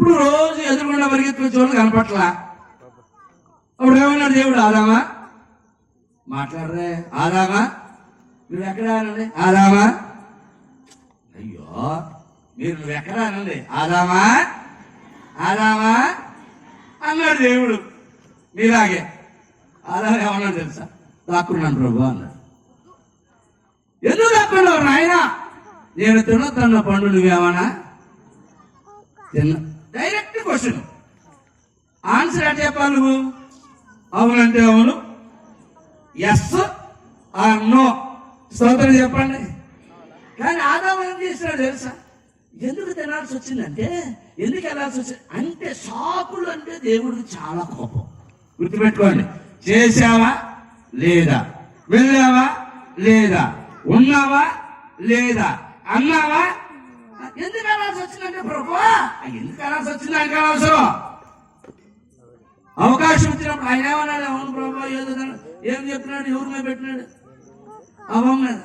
ఎప్పుడు రోజు ఎదురుకుండా పరిగెత్తుకొచ్చే వాళ్ళు కనపట్లా. అప్పుడు ఏమన్నాడు దేవుడు, ఆదామా మాట్లాడరే, ఆదామా నువ్వు ఎక్కడ అనండి, ఆదామా అయ్యో మీరు నువ్వు ఎక్కడ అనండి, ఆదామా ఆదామా అన్నాడు దేవుడు. మీలాగే ఆదామా ఏమన్నాడు తెలుసా, దాక్కున్నాను ప్రభు అన్నాడు. ఎందుకు దాక్కున్నావు నాయన, నేను తినొద్దన్న పండు నువ్వేమన్నా తిన్నా. డైరెక్ట్ క్వశ్చన్, ఆన్సర్ అంటే చెప్పాలి నువ్వు. అవునంటే అవును, ఎస్ ఆర్ నో, స్తోత్రం చెప్పండి. కానీ ఆదాము ఏం చేసినాడు తెలుసా, ఎందుకు తినాల్సి వచ్చిందంటే, ఎందుకు వెళ్ళాల్సి వచ్చింది అంటే, సాకులు అంటే దేవుడికి చాలా కోపం. గుర్తుపెట్టుకోండి, చేశావా లేదా, వెళ్ళావా లేదా, ఉన్నావా లేదా, అన్నావా, ఎందుకు వెళ్ళాల్సి వచ్చిందంటే ప్రభువా, ఎందుకు వెళ్ళాల్సి వచ్చింది ఆయనకు అవసరం. అవకాశం ఇచ్చినప్పుడు ఆయన ఏమన్నాడు, అవును ప్రభు ఏదో ఏం చెప్పినాడు, ఎవరి మీద పెట్టినాడు, అవ్వ మీద.